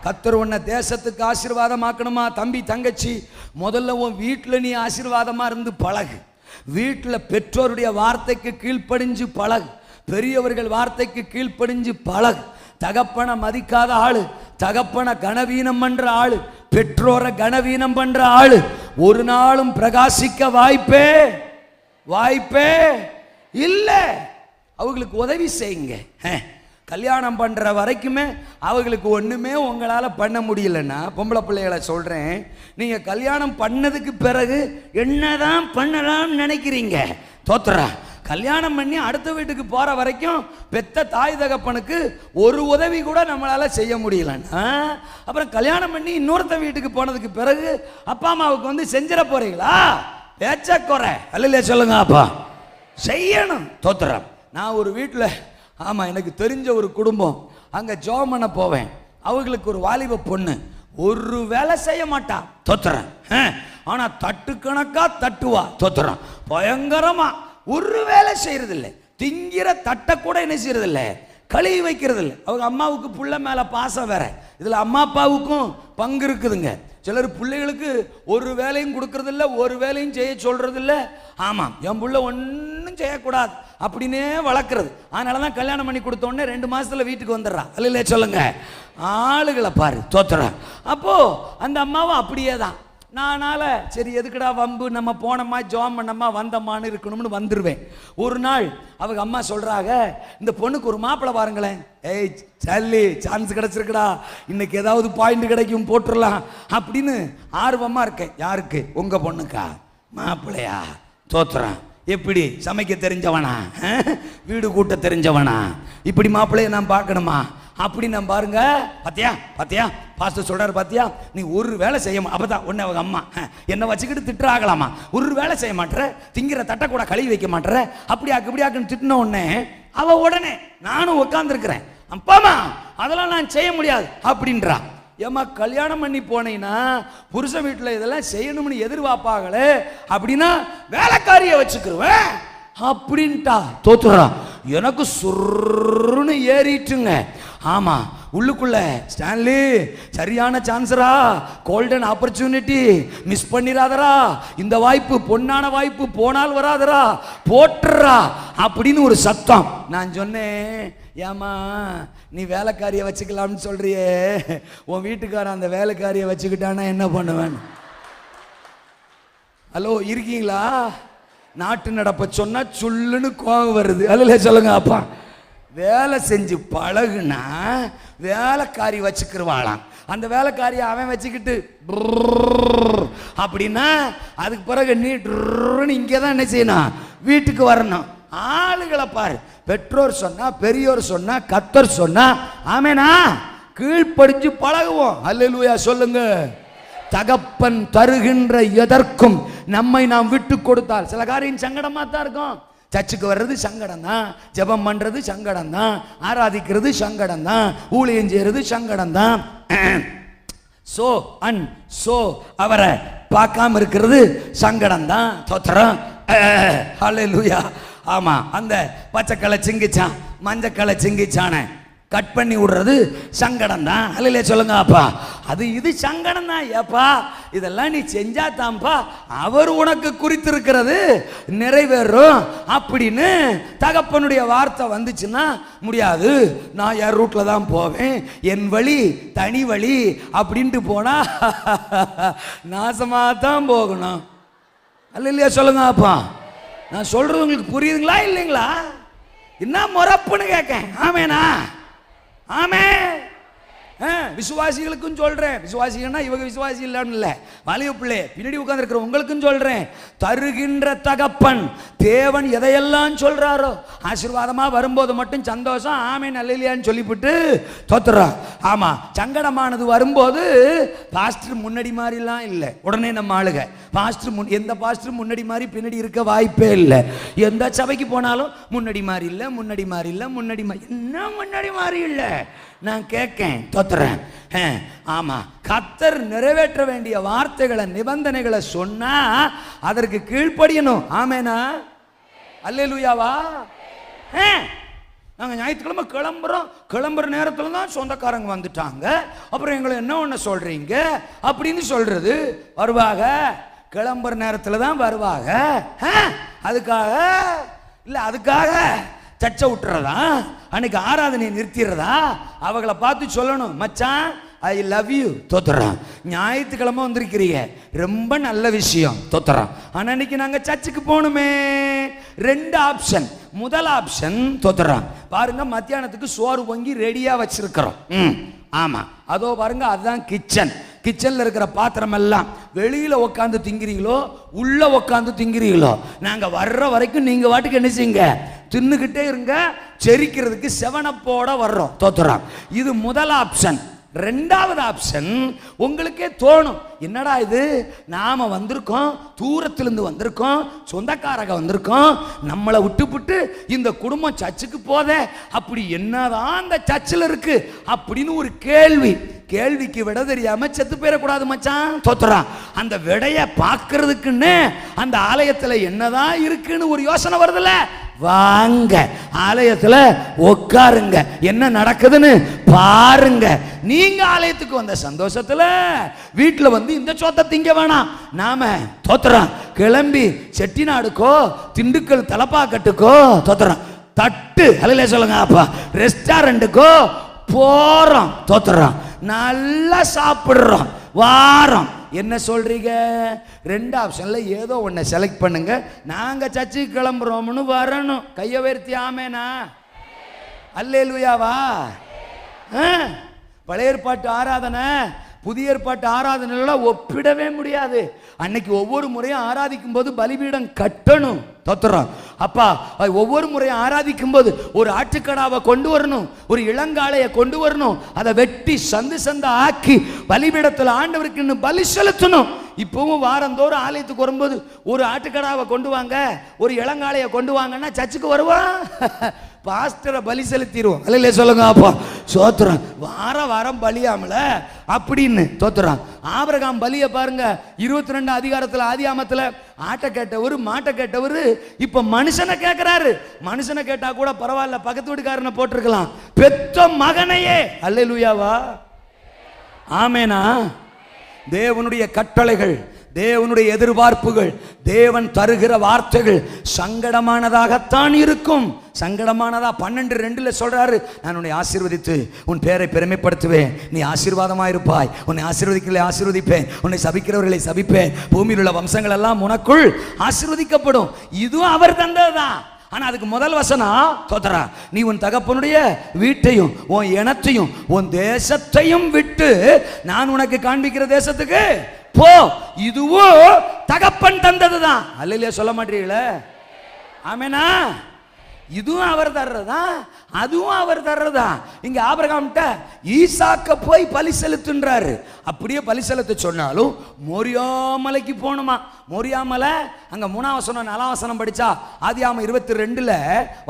கர்த்தர் உன்னை தேசத்துக்கு ஆசீர்வாதமாக்கணுமா? தம்பி தங்கச்சி, முதல்ல உன் வீட்டில் நீ ஆசீர்வாதமா இருந்து பழகு. வீட்டில் பெற்றோருடைய வார்த்தைக்கு கீழ்ப்படிஞ்சு பழகு. பெரியவர்கள் வார்த்தைக்கு கீழ்ப்படிஞ்சு பழகு. தகப்பனை மதிக்காத ஆளு, தகப்பனை கனவீனம் பண்ற ஆளு, பெற்றோரை கனவீனம் பண்ற ஆளு ஒரு நாளும் பிரகாசிக்க வாய்ப்பே இல்லை. அவங்களுக்கு உதவி செய்யுங்க. கல்யாணம் பண்ற வரைக்குமே அவங்களுக்கு ஒண்ணுமே உங்களால பண்ண முடியலன்னா, பொம்பளை பிள்ளைகளை சொல்றேன், நீங்க கல்யாணம் பண்ணதுக்கு பிறகு என்னதான் பண்ணலாம்னு நினைக்கிறீங்க? தோத்துறா. கல்யாணம் பண்ணி அடுத்த வீட்டுக்கு போற வரைக்கும் பெத்த தாய் தகப்பனுக்கு ஒரு உதவி கூட நம்மளால செய்ய முடியலன்னா, அப்புறம் கல்யாணம் பண்ணி இன்னொருத்த வீட்டுக்கு போனதுக்கு பிறகு அப்பா அம்மாவுக்கு வந்து செஞ்சிட போறீங்களா? பேச்ச குறை அல்ல, சொல்லுங்க. அப்பா செய்யணும். தோத்துறேன். நான் ஒரு வீட்டில், ஆமா, எனக்கு தெரிஞ்ச ஒரு குடும்பம், அங்க ஜெபம் பண்ண போவேன். அவங்களுக்கு ஒரு வாலிப பொண்ணு, ஒரு வேலை செய்ய மாட்டா. தோத்துறேன். ஆனா தட்டு கணக்கா தட்டுவா. தோத்துறேன். பயங்கரமா ஒரு வேலை செய்யறது இல்லை. திங்கிற தட்டை கூட என்ன செய்யறது இல்லை, கழுவி வைக்கிறது இல்லை. அவங்க அம்மாவுக்கு புள்ள மேல பாசம் வேற, இதுல அம்மா அப்பாவுக்கும் பங்கு இருக்குதுங்க. சிலர் பிள்ளைகளுக்கு ஒரு வேலையும் கொடுக்கறது இல்லை, ஒரு வேலையும் செய்ய சொல்றது இல்லை. ஆமாம், என் புள்ள ஒன்றும் செய்யக்கூடாது அப்படின்னே வளர்க்குறது. அதனாலதான் கல்யாணம் பண்ணி கொடுத்தோடனே 2 மாசத்துல வீட்டுக்கு வந்துடுறா. அல்ல, சொல்லுங்க. ஆளுகளை பாரு. தோத்துறா. அப்போ அந்த அம்மாவும் அப்படியே தான். நானால சரி எதுக்குடா வம்பு, நம்ம போனோமா ஜாம் பண்ணோமா வந்தம்மான்னு இருக்கணும்னு வந்துடுவேன். ஒரு நாள் அவங்க அம்மா சொல்றாங்க, இந்த பொண்ணுக்கு ஒரு மாப்பிள்ளை பாருங்களேன். ஏய் சல்லி, சான்ஸ் கிடைச்சிருக்குடா, இன்னைக்கு ஏதாவது பாயிண்ட் கிடைக்கும், போட்டுடலாம் அப்படின்னு ஆர்வமா இருக்கேன். யாருக்கு? உங்க பொண்ணுக்கா? மாப்பிள்ளையா? தோத்துறான். எப்படி? சமைக்க தெரிஞ்சவனா, வீடு கூட்ட தெரிஞ்சவனா, இப்படி மாப்பிள்ளைய நான் பார்க்கணுமா அப்படி நான் பாருங்க. பாத்தியா பாஸ்டர் சொல்றாரு, பாத்தியா நீ ஒரு வேலை செய்ய அப்பதான் உன்னை அவங்க அம்மா என்ன வச்சுக்கிட்டு திட்டுறாங்களாமா. ஒரு வேலை செய்ய மாட்டேற, திங்கிற தட்டை கூட கழுவி வைக்க மாட்டேற, அப்படியாக்குன்னு திட்டின உடனே அவ உடனே நானும் உட்கார்ந்துருக்கிறேன், அப்பாமா அதெல்லாம் நான் செய்ய முடியாது அப்படின்றா. ஏமா கல்யாணம் பண்ணி போனீங்கன்னா புருஷன் வீட்டில் இதெல்லாம் செய்யணும்னு எதிர்பார்ப்பாங்களே, அப்படின்னா வேலைக்காரியை வச்சுக்கிருவேன் அப்படின்ட்டா. தோத்துறா. எனக்கு சுருன்னு ஏறிட்டுங்க. ஆமா, உள்ளுக்குள்ள ஸ்டான்லி சரியான சான்ஸரா, கோல்டன் ஆப்பர்ச்சுனிட்டி, மிஸ் பண்ணிராதரா, இந்த வாய்ப்பு பொன்னான வாய்ப்பு, போனால் வராதரா, போட்டுறா அப்படின்னு ஒரு சத்தம். நான் சொன்னேன், ஏமா நீ வேலைக்காரியை வச்சுக்கலாம்னு சொல்றியே, உன் வீட்டுக்காரன் அந்த வேலைக்காரியை வச்சுக்கிட்டானா என்ன பண்ணுவேன்? ஹலோ, இருக்கீங்களா? நாட்டு நடப்ப சொன்னா சொல்லுன்னு கோவம் வருது. அல்ல, சொல்லுங்க. அப்பா வேலை செஞ்சு பழகுனா வேலைக்காரி வச்சுக்கிருவாளாம். அந்த வேலைக்காரியை அவன் வச்சுக்கிட்டு அப்படின்னா அதுக்கு பிறகு நீ இங்கேதான் என்ன செய்யணும், வீட்டுக்கு வரணும். ஆளுகளை பாரு. பெற்றோர் சொன்னா, பெரியோர் சொன்னா, கர்த்தர் சொன்னா ஆமெனா கீழ்ப்படிஞ்சு பழகுவோம். அல்லேலூயா சொல்லுங்க. தகப்பன் தருகின்ற எதற்கும் நம்மை நாம் விட்டு கொடுத்தால், சில காரியம் சங்கடமா தான் இருக்கும். சர்ச்சுக்கு வர்றது சங்கடம் தான், ஜெபம் பண்றது சங்கடம் தான், ஆராதிக்கிறது சங்கடம் தான், ஊழியம் செய்யறது சங்கடம் தான், சோ அவரை பார்க்காம இருக்கிறது சங்கடம் தான். தோத்திரம். ஹல்லேலூயா. ஆமா, அந்த பச்சைக்களை சிங்கிச்சான், மஞ்சக்களை சிங்கிச்சான கட் பண்ணி விடுறது சங்கடம் தான். அல்ல, சொல்லுங்க. அப்பா அது இது சங்கடம் தான். ஏப்பா இதெல்லாம் நீ செஞ்சா தான்ப்பா அவர் உனக்கு குறித்திருக்கிறது நிறைவேறும் அப்படின்னு தகப்பனுடைய வார்த்தை வந்துச்சுன்னா முடியாது, நான் என் ரூட்ல தான் போவேன், என் வழி தனி வழி அப்படின்ட்டு போனா நாசமா தான் போகணும். அல்ல, இல்லையா சொல்லுங்க. அப்பா நான் சொல்றது உங்களுக்கு புரியுதுங்களா இல்லைங்களா? என்ன முறப்புன்னு கேட்க. ஆமேனா? ஆமே. விசுவாசிகளுக்கும் சொல்றேன், விசுவாசிகள்னா இவங்க விசுவாசி இல்லைன்னு இல்லை, வாலிப பிள்ளை பின்னாடி உட்கார்ந்து இருக்கிற உங்களுக்கும் சொல்றேன், தருகின்ற தகப்பன் தேவன் எதையெல்லாம் சொல்றாரோ ஆசீர்வாதமா வரும்போது மட்டும் சந்தோஷம் ஆமே நல்லையான்னு சொல்லிவிட்டு தோத்துறோம். ஆமா, சங்கடமானது வரும்போது பாஸ்டர் முன்னாடி மாதிரிலாம் இல்லை. உடனே நம்ம ஆளுக பாஸ்டர் எந்த பாஸ்டர் முன்னாடி மாதிரி பின்னாடி இருக்க வாய்ப்பே இல்லை. எந்த சபைக்கு போனாலும் முன்னாடி மாதிரி இல்லை, முன்னாடி மாதிரி இல்லை, முன்னாடி மாதிரி என்ன முன்னாடி மாதிரி இல்லை. நான் கேட்கேன், தோத்துறேன். ஆமா, கர்த்தர் நிறைவேற்ற வேண்டிய வார்த்தைகளை நிபந்தனைகளை சொன்னா அதற்கு கீழ்ப்படியணும். ஆமேனா? அல்லேலூயாவா? நாங்கள் ஞாயிற்றுக்கிழமை கிளம்புறோம், கிளம்புற நேரத்தில் தான் சொந்தக்காரங்க வந்துட்டாங்க, அப்புறம் எங்களை என்ன ஒன்று சொல்கிறீங்க அப்படின்னு சொல்கிறது. வருவாங்க, கிளம்புற நேரத்தில் தான் வருவாங்க. அதுக்காக இல்லை, அதுக்காக சர்ச்சை விட்டுறதா, அன்னைக்கு ஆராதனையை நிறுத்திடுறதா? அவங்கள பார்த்து சொல்லணும், மச்சான் ஐ லவ் யூ, தோத்துறான். ஞாயிற்றுக்கிழமை வந்திருக்கிறீங்க, ரொம்ப நல்ல விஷயம், தோத்துறான். ஆனால் இன்னைக்கு நாங்கள் சர்ச்சுக்கு போகணுமே. 2 ஆப்ஷன். முதல் ஆப்ஷன் தோத்துறான். பாருங்க, மத்தியானத்துக்கு சோறு பொங்கி ரெடியாக வச்சிருக்கிறோம். ஆமாம், அதோ பாருங்க, அதுதான் கிச்சன். கிச்சனில் இருக்கிற பாத்திரம் எல்லாம் வெளியில் உட்காந்து திங்கிறீங்களோ உள்ளே உட்காந்து திங்கிறீங்களோ, நாங்கள் வர்ற வரைக்கும் நீங்கள் வாட்டுக்கு என்ன செய்யுங்க, தின்னுக்கிட்டே இருங்க. செரிக்கிறதுக்கு செவனப்போட வர்றோம், தோத்துறான். இது முதல் ஆப்ஷன். 2வது ஆப்ஷன், உங்களுக்கே தோணும், என்னடா இது, நாம வந்திருக்கோம், தூரத்திலிருந்து வந்திருக்கோம், சொந்தக்காரங்க வந்திருக்கோம், நம்மளை விட்டுப்புட்டு இந்த குடும்பம் சர்ச்சுக்கு போதே, அப்படி என்னதான் அந்த சர்ச்சில் இருக்கு அப்படின்னு ஒரு கேள்விக்கு விட தெரியாம செத்து போயிடக்கூடாது மச்சான், தோத்துறான். அந்த விடைய பார்க்கறதுக்குன்னு அந்த ஆலயத்துல என்னதான் இருக்குன்னு ஒரு யோசனை வருதுல்ல, வாங்க ஆலயத்துல உட்காருங்க, என்ன நடக்குதுன்னு பாருங்க. நீங்க ஆலயத்துக்கு வந்த சந்தோஷத்துல வீட்டுல வந்து இந்த சோத்தை திங்க வேணாம். நாம தோத்துறோம், கிளம்பி செட்டிநாடுக்கோ திண்டுக்கல் தலப்பாக்கட்டுக்கோ தோத்துறோம், தட்டு அல்ல சொல்லுங்க அப்பா, ரெஸ்டாரண்ட்டுக்கோ போறோம், தோத்துறோம், நல்லா சாப்பிடுறோம், வாரம். என்ன சொல்றீங்க? 2 ஆப்ஷன்ல ஏதோ ஒன்றை செலக்ட் பண்ணுங்க. நாங்க சர்ச்சுக்கு கிளம்புறோம்னு வரணும். கையை உயர்த்தி ஆமேனா, அல்லேலூயாவா? பழைய ஏற்பாட்டு ஆராதனை புதிய ஏற்பாட்டு ஆராதனையோட ஒப்பிடவே முடியாது. அன்னைக்கு ஒவ்வொரு முறையும் ஆராதிக்கும் போது பலிபீடம் கட்டணும், தோத்துறோம். அப்பா, ஒவ்வொரு முறையும் ஆராதிக்கும் போது ஒரு ஆட்டுக்கடாவை கொண்டு வரணும், ஒரு இளங்காளையை கொண்டு வரணும், அதை வெட்டி சந்து ஆக்கி பலிபீடத்தில் ஆண்டவருக்கு பலி செலுத்தணும். இப்பவும் வாரந்தோறும் ஆலயத்துக்கு வரும்போது ஒரு ஆட்டுக்கடாவை கொண்டு வாங்க, ஒரு இளங்காளையை கொண்டு வாங்கன்னா சர்ச்சுக்கு வருவான், பாஸ்டரை பலி செலுத்திடுவோம். அல்ல சொல்லுங்க அப்பா, சோத்துறான். வாரம் பலியாமல அப்படின்னு தோத்துறான். ஆபிரகாம் பலியை பாருங்க, 22 அதிகாரத்தில் ஆதியாமத்தில் ஆட்டை கேட்டவர் மாட்டை கேட்டவர் இப்ப மனுஷனை கேட்கிறாரு. மனுஷனை கேட்டா கூட பரவாயில்ல, பக்கத்து வீட்டுக்காரனை போட்டிருக்கலாம், பெத்த மகனையே. அல்லேலூயாவா? ஆமேனா? தேவனுடைய கட்டளைகள், தேவனுடைய எதிர்பார்ப்புகள், தேவன் தருகிற வார்த்தைகள் சங்கடமானதாகத்தான் இருக்கும். சங்கடமானதா 12:2 சொல்றாரு, நான் உன்னை ஆசீர்வதித்து உன் பேரை பெருமைப்படுத்துவேன், நீ ஆசீர்வாதமாயிருப்பாய், உன்னை ஆசீர்வதிக்கிறவர்களை ஆசீர்வதிப்பேன், உன்னை சபிக்கிறவர்களை சபிப்பேன், பூமியில் உள்ள வம்சங்கள் எல்லாம் உனக்குள் ஆசீர்வதிக்கப்படும். இதுவும் அவர் தந்ததுதான். ஆனா அதுக்கு முதல் வசனம் தோத்தரா, நீ உன் தகப்பனுடைய வீட்டையும் உன் இனத்தையும் உன் தேசத்தையும் விட்டு நான் உனக்கு காண்பிக்கிற தேசத்துக்கு போ. இதுவும் தகப்பன் தந்ததுதான். அல்லையா சொல்ல மாட்டீங்களே? ஆமேனா? இதுவும் அவர் தர்றதா, அதுவும் அவர் தர்றதா. இங்க ஆபிரகாம்கிட்ட ஈசாக்க போய் பலி செலுத்துன்றாரு. அப்படியே பலி செலுத்த சொன்னாலும் மோரியா மலைக்கு போகணுமா. மோரியா மலை அங்க 3ஆம் வசனம் 4ஆம் வசனம் படிச்சா ஆதியாகமம் 22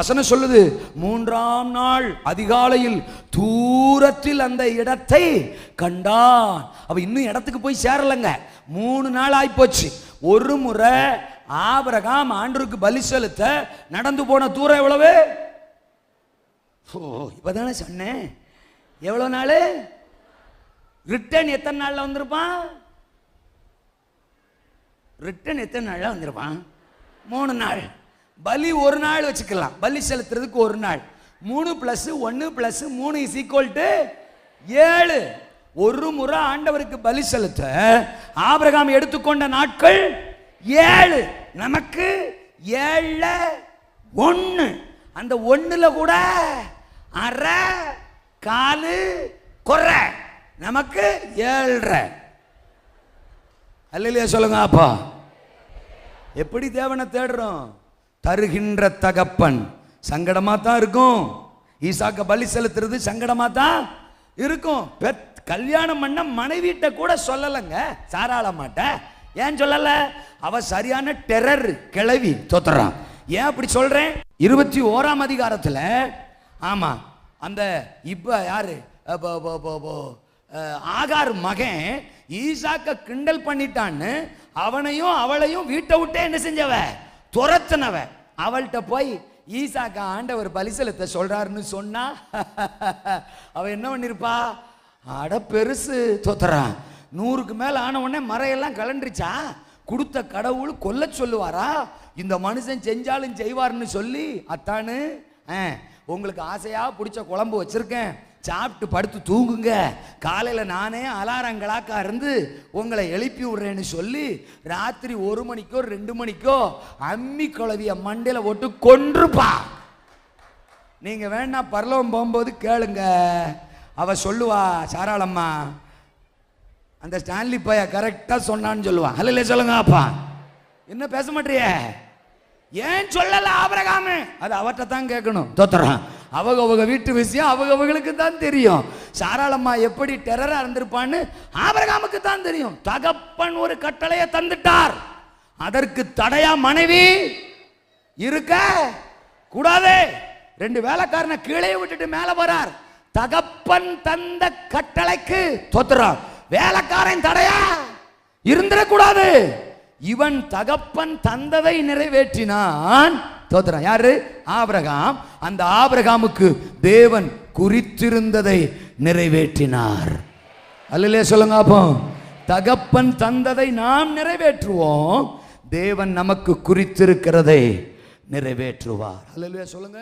வசனம் சொல்லுது, 3ஆம் நாள் அதிகாலையில் தூரத்தில் அந்த இடத்தை கண்டான். அவ இன்னும் இடத்துக்கு போய் சேரலங்க, 3 நாள் ஆயிப்போச்சு. ஒரு முறை ஆபிரகாம் ஆண்டவருக்கு பலி செலுத்த நடந்து போன தூரம் எவ்வளவு? இப்பதானே சொன்னேன், எவ்வளவு நாள்? ரிட்டர்ன் எத்தனை நாள்ல வந்திருப்பான்? ரிட்டர்ன் எத்தனை நாள்ல வந்திருப்பான்? 3 நாள். பலி 1 நாள் வச்சுக்கலாம், பலி செலுத்துறதுக்கு 1 நாள். 3 + 1 + 3 = 7. ஒரு முறை ஆண்டவருக்கு பலி செலுத்த ஆபிரகாம் எடுத்துக்கொண்ட நாட்கள் 7. நமக்கு 7 அந்த 1ல கூட அரை காலு குறை, நமக்கு 7.5. அல்லையா சொல்லுங்க அப்பா? எப்படி தேவனை தேடுறோம்? தருகின்ற தகப்பன். சங்கடமா தான் இருக்கும். ஈசாக்க பலி செலுத்துறது சங்கடமா தான் இருக்கும். கல்யாணம் பண்ண மனைவிட்ட கூட சொல்லலைங்க, சாராள மாட்ட. ஏன் சொல்லல? அவ சரியான டெரர் கிளவி, தோத்துறான். ஏன் அப்படி சொல்றேன்? 21ஆம் அதிகாரத்தில் ஆமா, அந்த இப்ப யாரு ஆகார் மகன் ஈசாக்க கிண்டல் பண்ணிட்டான்னு அவனையும் அவளையும் வீட்டை விட்டே என்ன செஞ்சவ? துரத்துனவ. அவள்கிட்ட போய் ஈசாக்கு ஆண்டவர் பலிசலத்தை சொல்றாருன்னு சொன்னா அவ என்ன பண்ணிருப்பா? அட பெருசு தோத்துறான், 100க்கு மேல ஆன உடனே மறையெல்லாம் கலண்டுருச்சா? கொடுத்த கடவுள் கொல்ல சொல்லுவாரா? இந்த மனுஷன் செஞ்சாலும் செய்வார்னு சொல்லி, அத்தானு உங்களுக்கு ஆசையா பிடிச்ச குழம்பு வச்சிருக்கேன், சாப்பிட்டு படுத்து தூங்குங்க, காலையில் நானே அலாரங்களாக்கா இருந்து உங்களை எழுப்பி விடுறேன்னு சொல்லி ராத்திரி 1 மணிக்கோ 2 மணிக்கோ அம்மி குழவிய மண்டையில் போட்டு கொன்றுப்பா. நீங்க வேணா பரலோகம் போகும்போது கேளுங்க, அவ சொல்லுவா, சாராளம்மா அந்த ஸ்டான்லி பைய கரெக்டா சொன்னான்னு சொல்லுவா. அல்ல சொல்லுங்க அப்பா, என்ன பேச மாட்டிய? ஏன் சொல்லல ஆபிரகாம்? அது அவர்கிட்ட தான் கேட்கணும். தோத்துறான், அவங்க வீட்டு விஷயம் அவங்களுக்கு தான் தெரியும். சாராளம்மா எப்படி டெரரா இருந்திருப்பான்னு ஆபிரகாமுக்கு தான் தெரியும். தகப்பன் ஒரு கட்டளையை தந்துட்டார், அதற்கு தடையா மனைவி இருக்க கூடாது. 2 வேலைக்காரனை கீழே விட்டுட்டு மேல வரார். தகப்பன் தந்த கட்டளைக்கு தோத்துறான், வேலைக்காரன் தடையா இருந்திடக்கூடாது. இவன் தகப்பன் தந்ததை நிறைவேற்றினான். தோத்துறான் யாரு? ஆபிரகாம். அந்த ஆபிரகாமுக்கு தேவன் குறித்திருந்ததை நிறைவேற்றினார். அல்லேலூயா சொல்லுங்க. அப்போ தகப்பன் தந்ததை நாம் நிறைவேற்றுவோம், தேவன் நமக்கு குறித்திருக்கிறதை நிறைவேற்றுவார். அல்லேலூயா சொல்லுங்க.